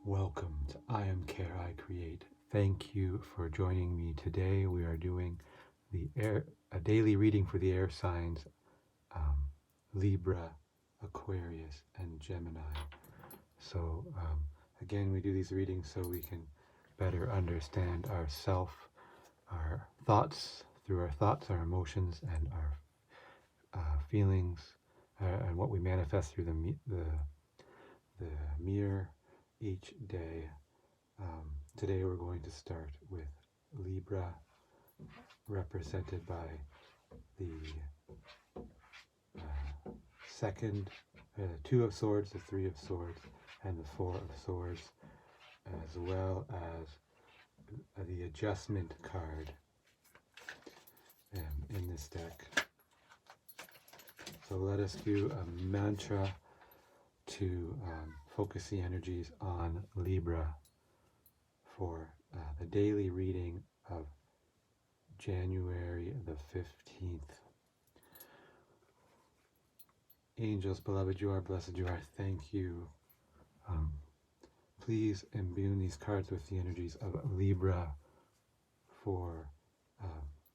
Welcome to I Am Care I Create. Thank you for joining me today. We are doing a daily reading for the air signs, Libra, Aquarius, and Gemini. So again, we do these readings so we can better understand ourself, our thoughts, through our thoughts, our emotions, and our feelings, and what we manifest through the mirror each day. Today we're going to start with Libra, represented by the Two of Swords, the Three of Swords, and the Four of Swords, as well as the Adjustment card in this deck. So let us do a mantra to focus the energies on Libra for the daily reading of January the 15th. Angels, beloved you are, blessed you are, thank you. Please imbue these cards with the energies of Libra for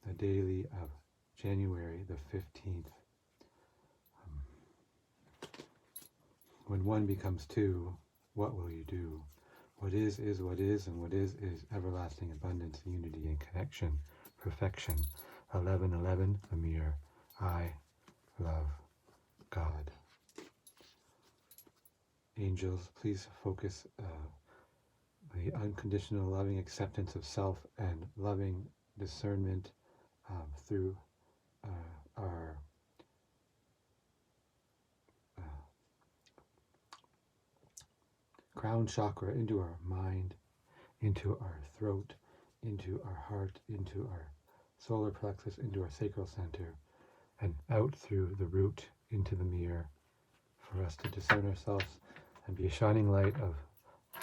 the daily of January the 15th. When one becomes two, what will you do? What is what is, and what is everlasting abundance, unity, and connection, perfection. 11:11, the mirror. I love God. Angels, please focus the unconditional loving acceptance of self and loving discernment through our crown chakra into our mind, into our throat, into our heart, into our solar plexus, into our sacral center, and out through the root into the mirror, for us to discern ourselves and be a shining light of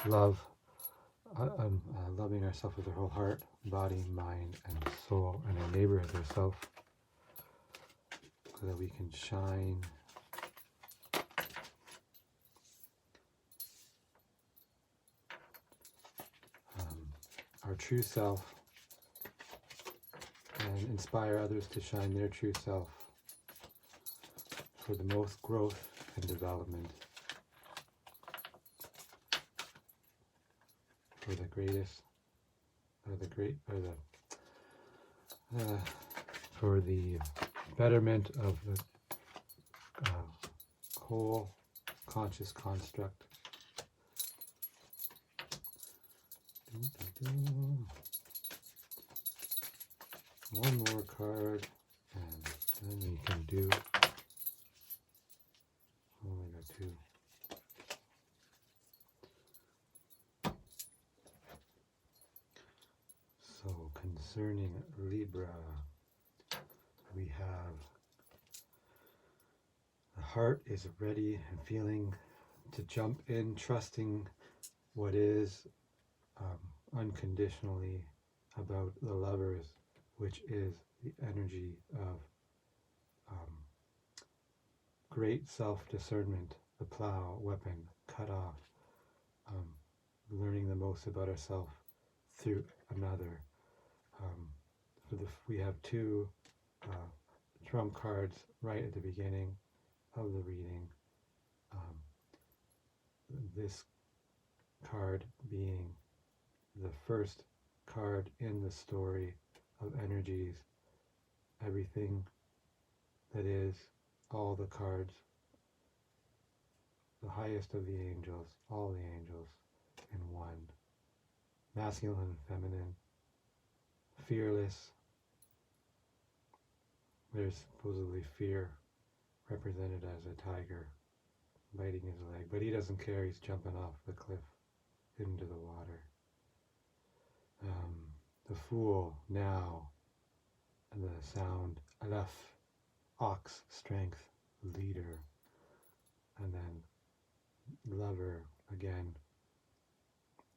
love, loving ourselves with our whole heart, body, mind, and soul, and our neighbor as ourselves, so that we can shine our true self and inspire others to shine their true self for the most growth and development, for the greatest, for the betterment of the whole conscious construct. One more card, and then we can do. Only got two. So concerning Libra, we have the heart is ready and feeling to jump in, trusting what is unconditionally about the lovers, which is the energy of great self-discernment, the plow, weapon, cut off, learning the most about ourselves through another. We have two trump cards right at the beginning of the reading. This card being the first card in the story of energies, everything that is, all the cards, the highest of the angels, all the angels in one, masculine and feminine, fearless. There's supposedly fear represented as a tiger biting his leg, but he doesn't care, he's jumping off the cliff into the water. The Fool, now, and the sound, Aleph, ox, strength, leader, and then Lover, again,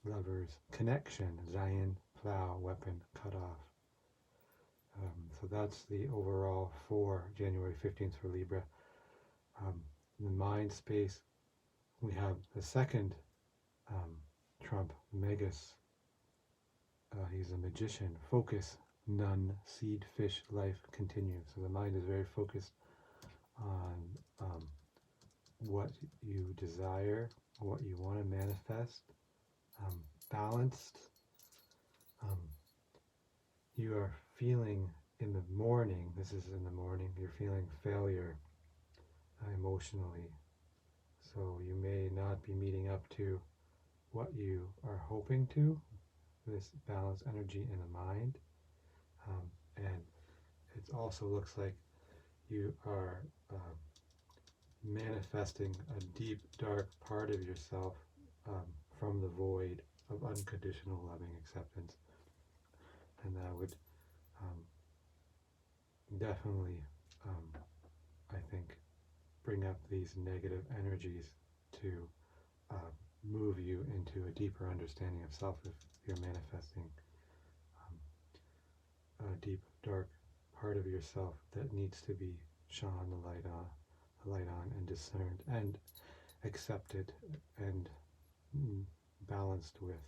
lovers, connection, Zion, plow, weapon, cut off. So that's the overall for January 15th for Libra. In the mind space, we have the second trump, Megas. He's a magician. Focus, none, seed, fish, life, continue. So the mind is very focused on what you desire, what you want to manifest, balanced. You are feeling in the morning, this is in the morning, you're feeling failure emotionally. So you may not be meeting up to what you are hoping to, this balanced energy in the mind. And it also looks like you are manifesting a deep, dark part of yourself from the void of unconditional loving acceptance. And that would definitely, I think, bring up these negative energies to move you into a deeper understanding of self if you're manifesting a deep, dark part of yourself that needs to be shone the light on and discerned and accepted and balanced with.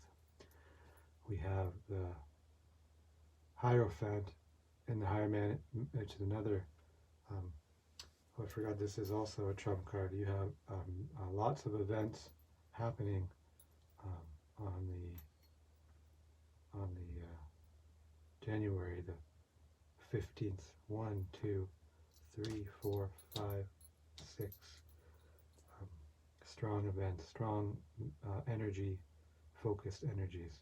We have the Hierophant and the Higher Man, which is another, I forgot this is also a trump card. You have lots of events happening on the January the 15th. 1, 2, 3, 4, 5, 6 strong events, strong energy, focused energies.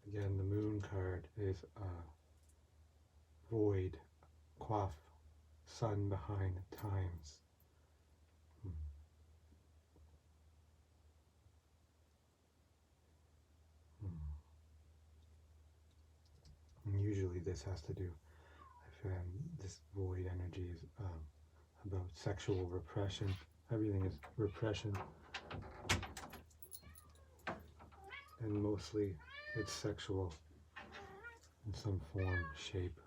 Again, the Moon card is void, quaff, sun behind times. And usually this has to do, I found this void energy is about sexual repression. Everything is repression. And mostly it's sexual in some form, shape.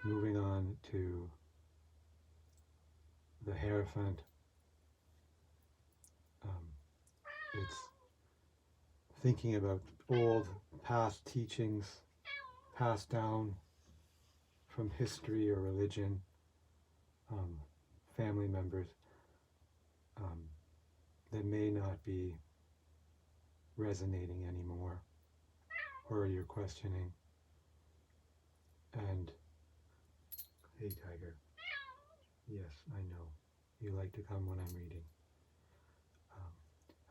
Moving on to the Hierophant. It's thinking about old past teachings passed down from history or religion, family members that may not be resonating anymore, or you're questioning. And hey, Tiger. Yes, I know. You like to come when I'm reading.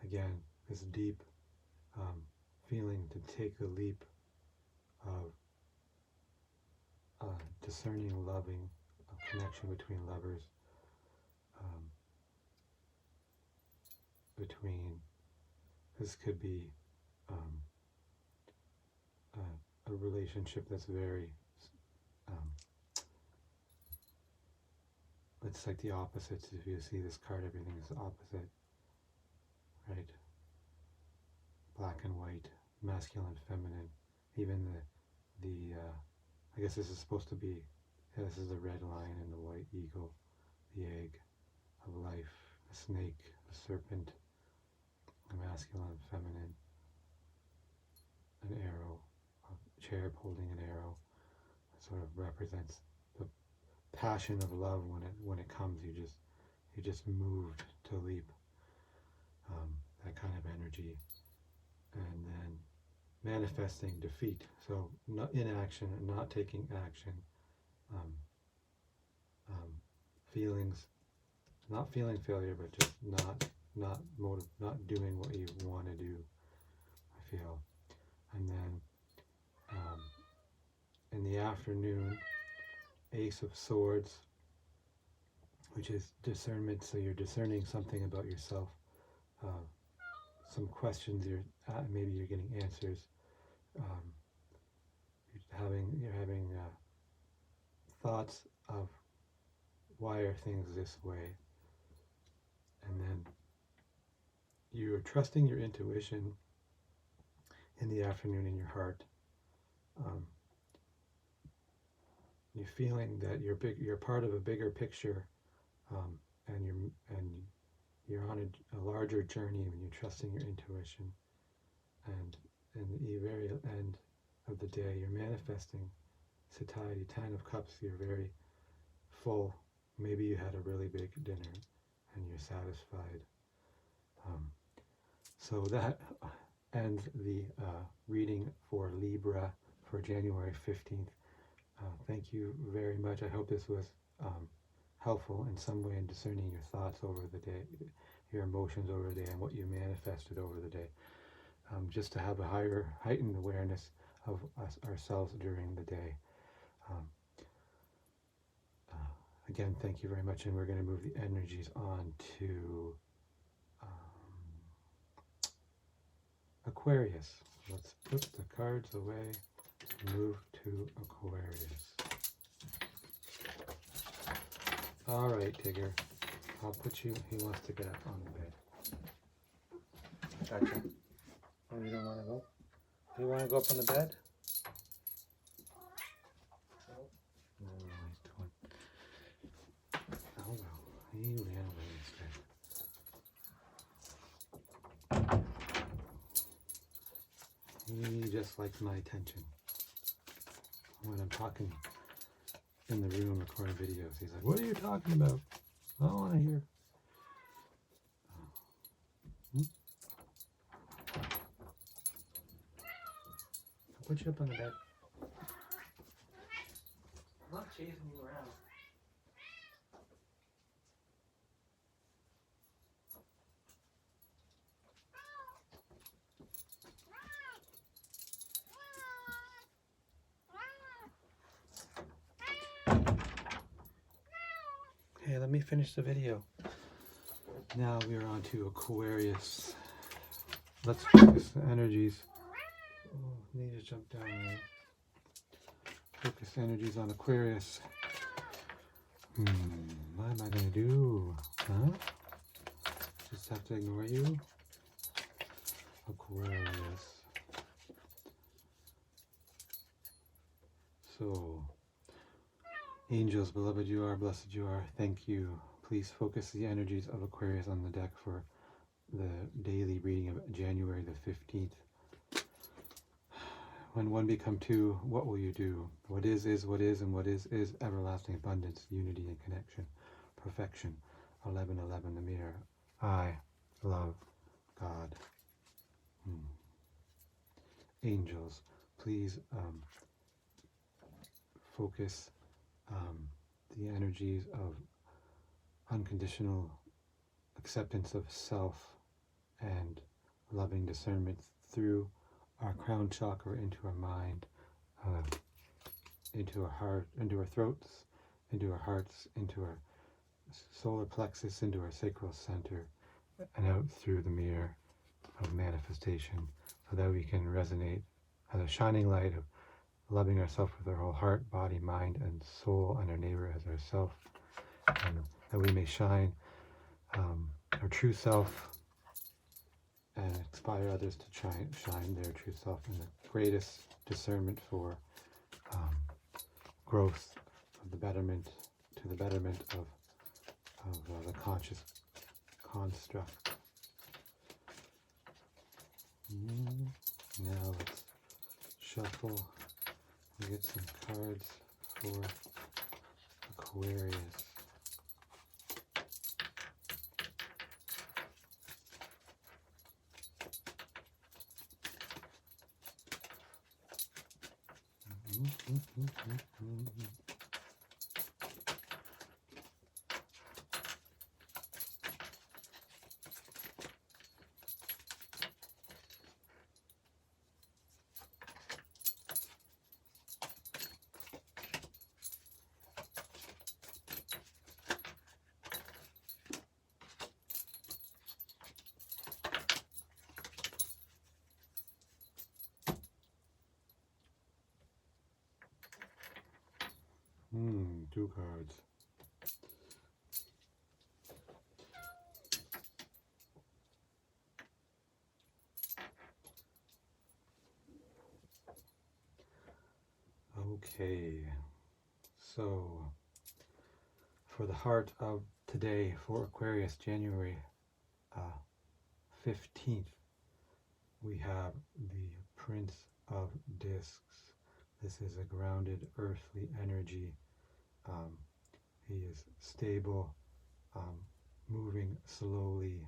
Again, this deep feeling to take the leap of discerning, loving, a connection between lovers, this could be a relationship that's very, it's like the opposites. If you see this card, everything is opposite, right? Black and white, masculine, feminine. Even the I guess this is supposed to be, yeah, this is the red lion and the white eagle, the egg of life, the snake, the serpent, the masculine, feminine, an arrow, a cherub holding an arrow. It sort of represents the passion of love when it comes. You just moved to leap, that kind of energy. And then manifesting defeat, so not inaction and not taking action, feelings, not feeling failure, but just not doing what you want to do, I feel. And then in the afternoon, Ace of Swords, which is discernment. So you're discerning something about yourself, some questions maybe you're getting answers. You're having thoughts of why are things this way, and then you're trusting your intuition in the afternoon in your heart. You're feeling that you're part of a bigger picture, and you're on a larger journey when you're trusting your intuition, and in the very end of the day, you're manifesting satiety, 10 of cups, you're very full. Maybe you had a really big dinner and you're satisfied. So that ends the reading for Libra for January 15th. Thank you very much. I hope this was helpful in some way in discerning your thoughts over the day, your emotions over the day, and what you manifested over the day. Just to have a heightened awareness of ourselves during the day. Again, thank you very much, and we're going to move the energies on to Aquarius. Let's put the cards away and move to Aquarius. All right, Tigger. I'll put you, he wants to get up on the bed. Gotcha. Oh, you don't want to go? Do you want to go up on the bed? No, he's doing. Oh well, he ran away instead. He just likes my attention. When I'm talking in the room recording videos, he's like, "What are you talking about? I don't want to hear." I'll put you up on the bed. I'm not chasing you around. Hey, let me finish the video. Now we are on to Aquarius. Let's focus the energies. Oh, I need to jump down there. Focus energies on Aquarius. What am I going to do? Huh? Just have to ignore you? Aquarius. So, angels, beloved you are, blessed you are, thank you. Please focus the energies of Aquarius on the deck for the daily reading of January the 15th. When one become two, what will you do? What is, what is, and what is everlasting abundance, unity and connection, perfection. 11:11, the mirror. I love God. Angels, please focus the energies of unconditional acceptance of self and loving discernment through our crown chakra into our mind, into our heart, into our throats, into our hearts, into our solar plexus, into our sacral center, and out through the mirror of manifestation, so that we can resonate as a shining light of loving ourselves with our whole heart, body, mind, and soul, and our neighbor as ourself, and that we may shine our true self and inspire others to try and shine their true self in the greatest discernment for growth, of the betterment, to the betterment of the conscious construct. Now let's shuffle and get some cards for Aquarius. Two cards. Okay, so for the heart of today for Aquarius, January 15th, we have the Prince of Discs. This is a grounded earthly energy. He is stable, moving slowly,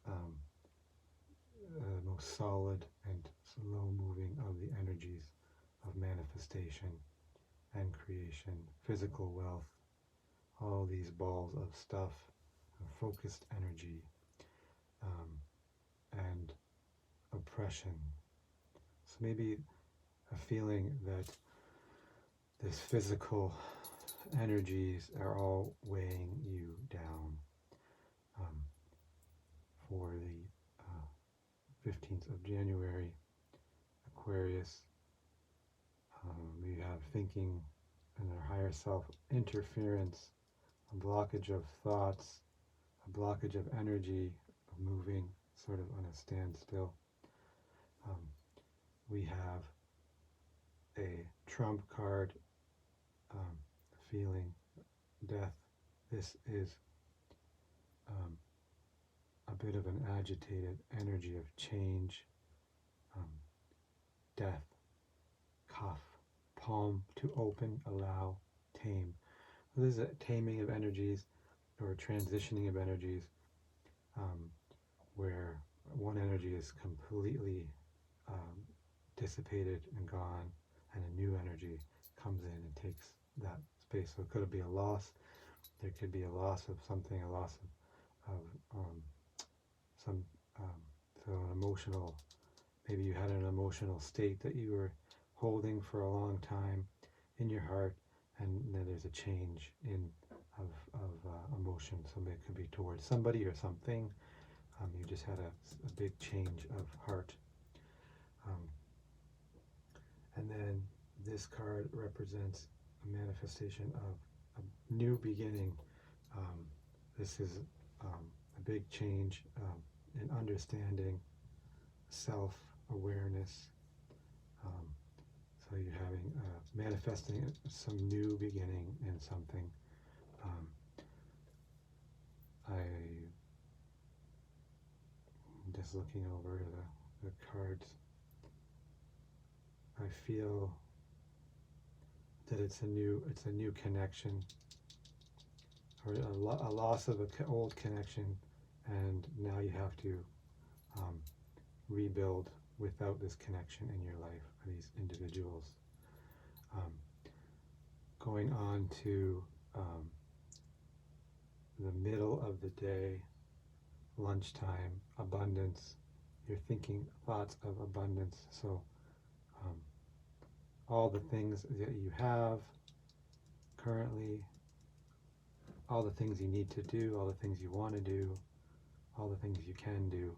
the most solid and slow moving of the energies of manifestation and creation, physical wealth, all these balls of stuff, focused energy, and oppression. So maybe a feeling that this physical energies are all weighing you down. For the 15th of January, Aquarius, we have thinking and our higher self interference, a blockage of thoughts, a blockage of energy, of moving sort of on a standstill. We have a trump card, feeling death. This is a bit of an agitated energy of change, death, cuff, palm to open, allow, tame. So this is a taming of energies or transitioning of energies, where one energy is completely dissipated and gone, and a new energy comes in and takes that space. So it could be a loss. There could be a loss of something, a loss of some, so an emotional, maybe you had an emotional state that you were holding for a long time in your heart, and then there's a change of emotion. So it could be towards somebody or something. You just had a big change of heart. And then this card represents a manifestation of a new beginning. This is a big change in understanding, self-awareness. So you're having manifesting some new beginning in something. I'm just looking over the cards. I feel that it's a new connection, or a loss of an old connection, and now you have to rebuild without this connection in your life for these individuals. Going on to the middle of the day, lunchtime, abundance. You're thinking thoughts of abundance. So all the things that you have currently, all the things you need to do, all the things you want to do, all the things you can do.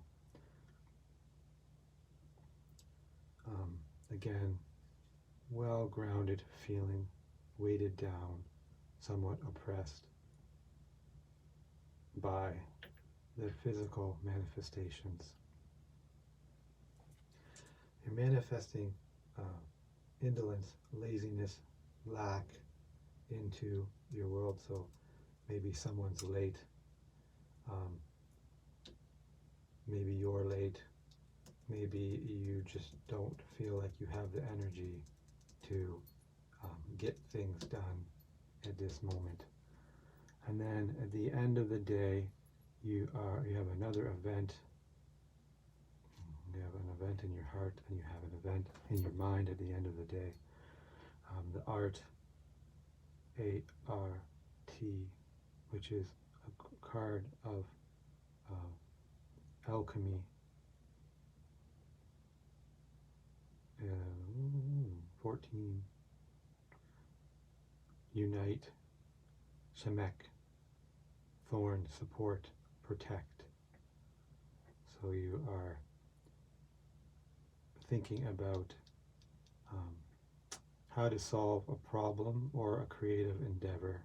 Again, well-grounded feeling, weighted down, somewhat oppressed by the physical manifestations. You're manifesting indolence, laziness, lack into your world. So maybe someone's late, maybe you're late, maybe you just don't feel like you have the energy to get things done at this moment. And then at the end of the day, you have another event. You have an event in your heart, and you have an event in your mind at the end of the day. The art, A-R-T, which is a card of alchemy. 14. Unite, Shemek, thorn, support, protect. So you are thinking about how to solve a problem or a creative endeavor.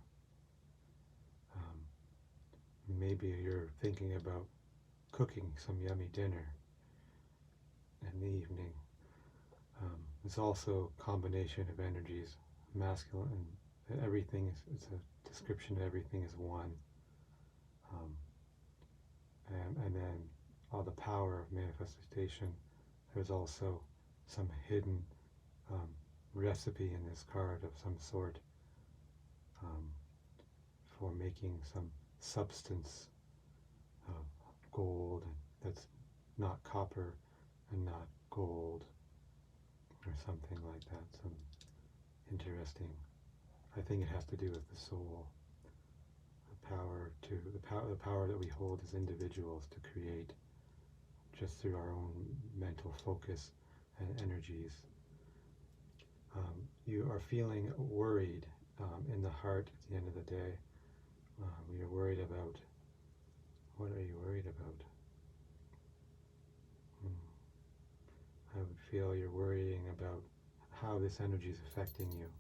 Maybe you're thinking about cooking some yummy dinner in the evening. It's also a combination of energies, masculine, and everything is, it's a description of everything as one. and then all the power of manifestation. There's also some hidden recipe in this card of some sort um, for making some substance of gold that's not copper and not gold, or something like that. Some interesting. I think it has to do with the soul, the power that we hold as individuals to create just through our own mental focus and energies. You are feeling worried in the heart at the end of the day. You're worried about, what are you worried about? I would feel you're worrying about how this energy is affecting you,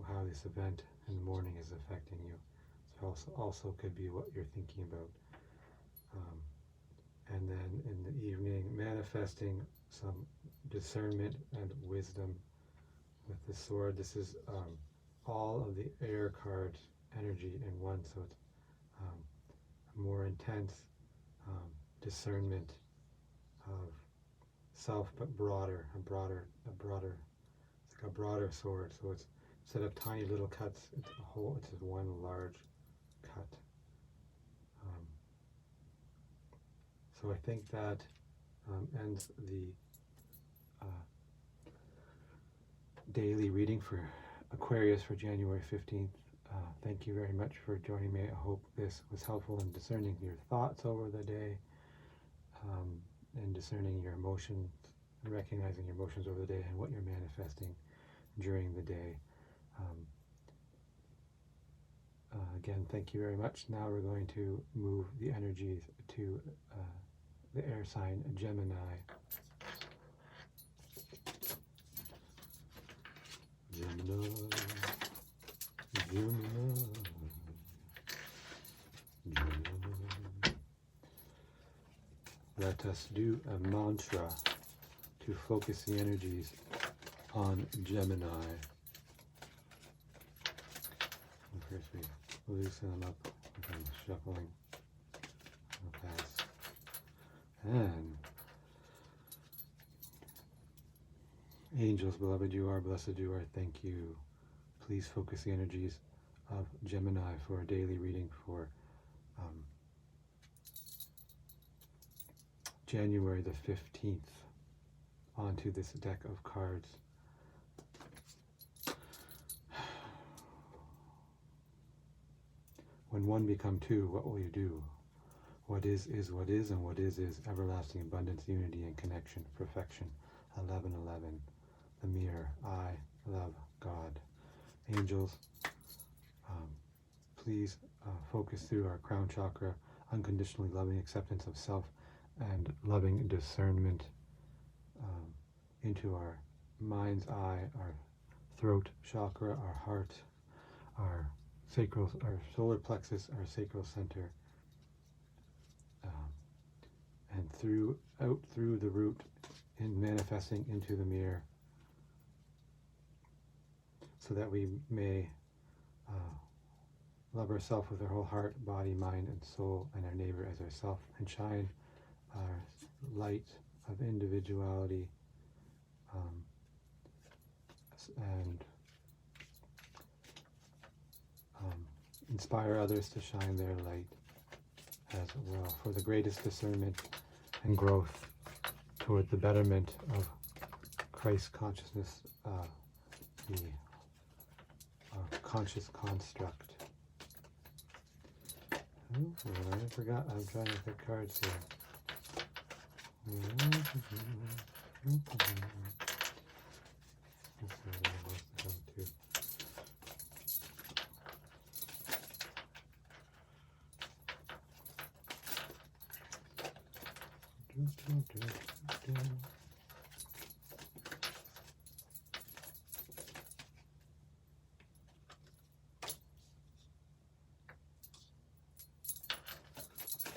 how this event in the morning is affecting you. So also could be what you're thinking about. And then in the evening, manifesting some discernment and wisdom with the sword. This is all of the air card energy in one, so it's a more intense discernment of self, but broader, it's like a broader sword. So it's, instead of tiny little cuts, it's just one large cut. So I think that ends the daily reading for Aquarius for January 15th. Thank you very much for joining me. I hope this was helpful in discerning your thoughts over the day, and discerning your emotions, and recognizing your emotions over the day and what you're manifesting during the day. Again, thank you very much. Now we're going to move the energies to the air sign Gemini. Gemini, Gemini, Gemini. Let us do a mantra to focus the energies on Gemini. And first we loosen them up with some shuffling fast. And angels, beloved you are, blessed you are, thank you. Please focus the energies of Gemini for a daily reading for January the 15th onto this deck of cards. When one become two, what will you do? What is what is, and what is everlasting abundance, unity, and connection, perfection. 11:11. The mirror, I love God. Angels, please focus through our crown chakra, unconditionally loving acceptance of self and loving discernment into our mind's eye, our throat chakra, our heart, our sacral, our solar plexus, our sacral center, and out through the root, in manifesting into the mirror, so that we may love ourselves with our whole heart, body, mind, and soul, and our neighbor as ourself, and shine our light of individuality and inspire others to shine their light as well, for the greatest discernment and growth toward the betterment of Christ consciousness, the conscious construct. I forgot, I'm trying to pick cards here.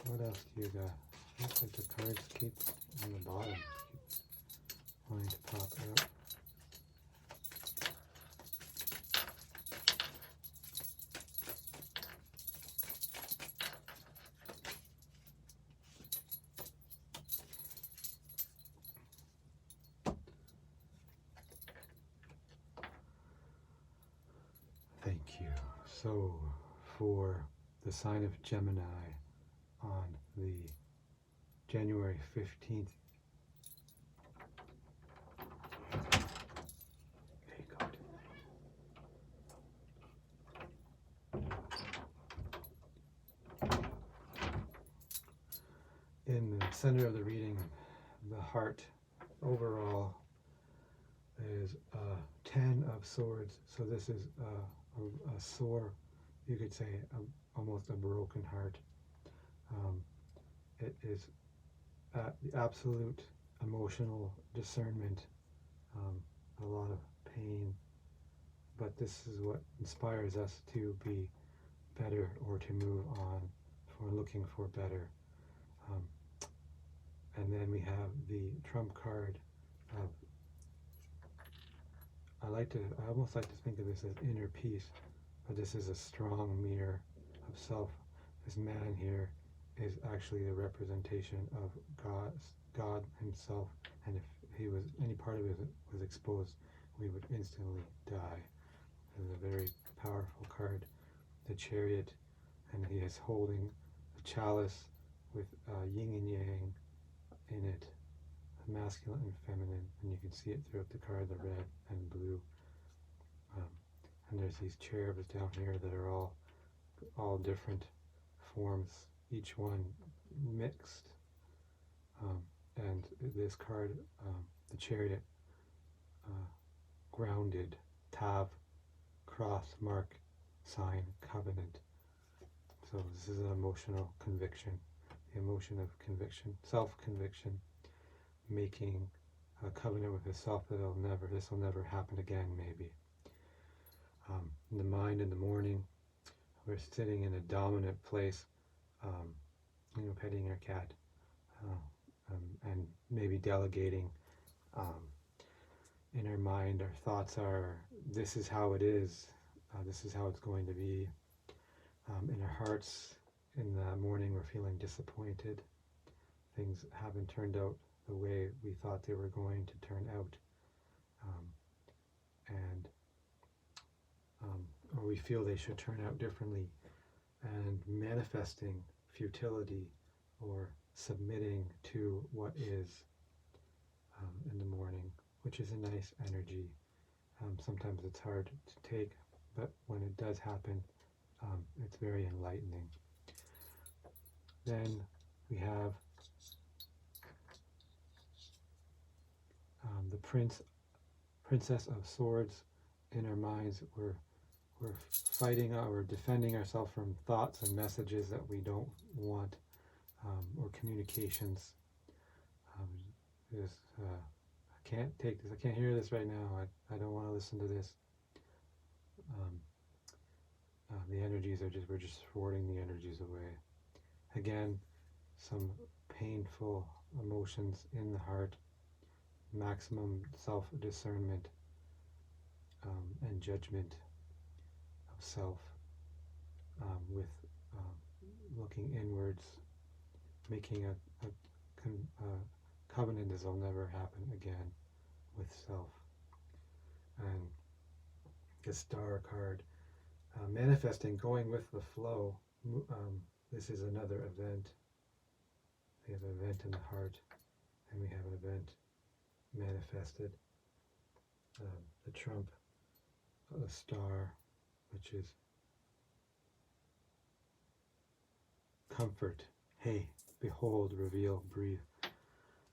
What else do you got? Looks like the cards keep on the bottom, keep wanting to pop out. you. So, for the sign of Gemini on the January 15th, hey God. In the center of the reading, the heart overall is 10 of swords. So this is a sore, you could say, almost a broken heart. It is the absolute emotional discernment, a lot of pain, but this is what inspires us to be better or to move on, for looking for better. And then we have the trump card of, I almost like to think of this as inner peace, but this is a strong mirror of self. This man here is actually the representation of God himself, and if he was, any part of it was exposed, we would instantly die. It's a very powerful card, the Chariot, and he is holding a chalice with yin and yang in it, masculine and feminine, and you can see it throughout the card, the red and blue. And there's these cherubs down here that are all different forms, each one mixed. And this card, the Chariot, grounded, Tav, cross, mark, sign, covenant. So this is an emotional conviction, the emotion of conviction, self-conviction, making a covenant with yourself that this will never happen again, maybe. In the mind, in the morning, we're sitting in a dominant place, petting our cat, and maybe delegating. In our mind, our thoughts are, this is how it is, this is how it's going to be. In our hearts, in the morning, we're feeling disappointed. Things haven't turned out the way we thought they were going to turn out. Or we feel they should turn out differently, and manifesting futility or submitting to what is in the morning, which is a nice energy. Sometimes it's hard to take, but when it does happen, it's very enlightening. Then we have the Princess of Swords. In our minds, we're fighting or defending ourselves from thoughts and messages that we don't want, or communications. I can't take this, I can't hear this right now, I don't want to listen to this. The energies are we're just forwarding the energies away. Again, some painful emotions in the heart, maximum self-discernment, and judgment of self, with looking inwards, making a covenant this will never happen again with self. And the Star card, manifesting, going with the flow. This is another event. We have an event in the heart, and we have an event manifested. The trump, a star, which is comfort. Hey, behold, reveal, breathe.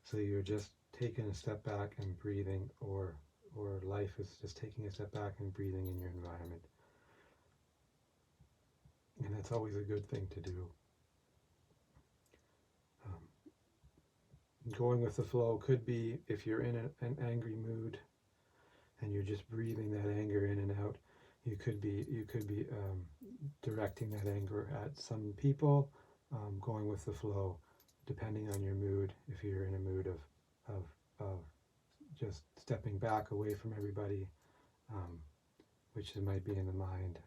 So you're just taking a step back and breathing, or life is just taking a step back and breathing in your environment. And that's always a good thing to do. Going with the flow could be, if you're in an angry mood and you're just breathing that anger in and out, you could be directing that anger at some people, going with the flow, depending on your mood. If you're in a mood of just stepping back away from everybody, which might be in the mind,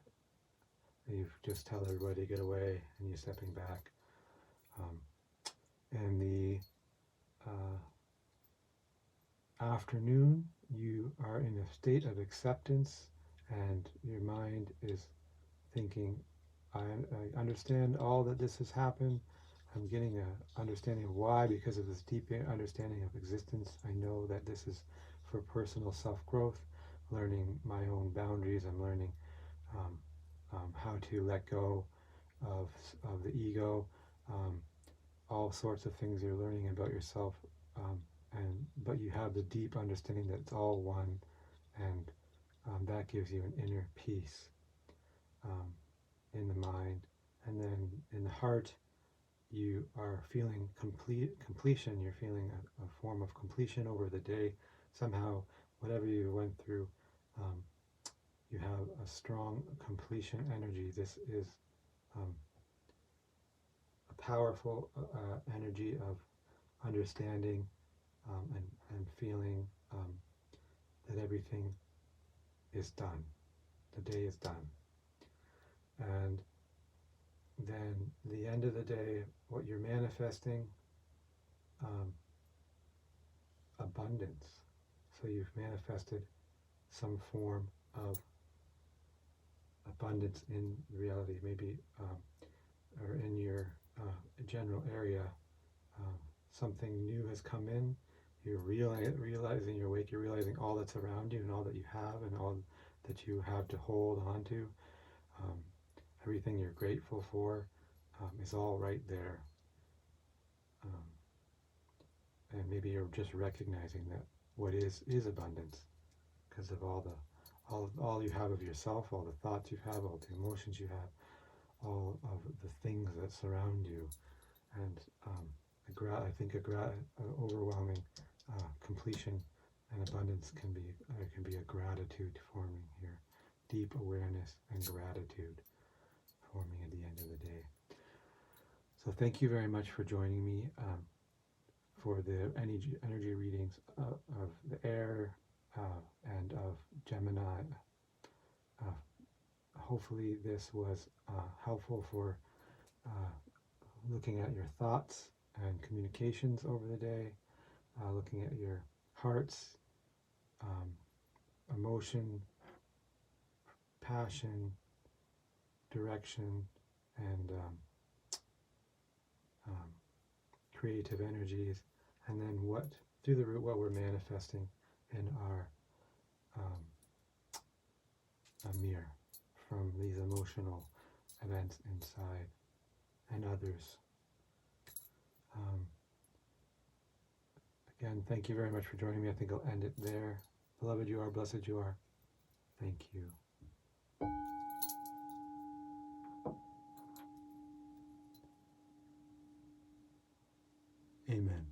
you just tell everybody to get away, and you're stepping back. And the afternoon, you are in a state of acceptance, and your mind is thinking, I understand all that this has happened. I'm getting an understanding of why, because of this deep understanding of existence. I know that this is for personal self-growth, learning my own boundaries. I'm learning um, how to let go of the ego, um, all sorts of things you're learning about yourself, um, but you have the deep understanding that it's all one, and that gives you an inner peace um, in the mind, and then in the heart you are feeling completion. You're feeling a form of completion over the day. Somehow, whatever you went through, um, you have a strong completion energy. This is um, a powerful energy of understanding and feeling that everything is done. The day is done. And then the end of the day, what you're manifesting, um, abundance. So you've manifested some form of abundance in reality, maybe, or in your general area. Something new has come in. You're realizing you're awake. You're realizing all that's around you and all that you have and all that you have to hold on to. Everything you're grateful for is all right there. And maybe you're just recognizing that what is abundance because of all you have of yourself, all the thoughts you have, all the emotions you have, all of the things that surround you, and I think overwhelming completion and abundance can be a gratitude forming here, deep awareness and gratitude forming at the end of the day. So thank you very much for joining me for the energy readings of the air and of Gemini. Hopefully this was helpful for looking at your thoughts and communications over the day, looking at your heart's emotion, passion, direction, and creative energies, and then through the root, what we're manifesting in our mirror from these emotional events inside and others. Again, thank you very much for joining me. I think I'll end it there. Beloved you are, blessed you are. Thank you. Amen.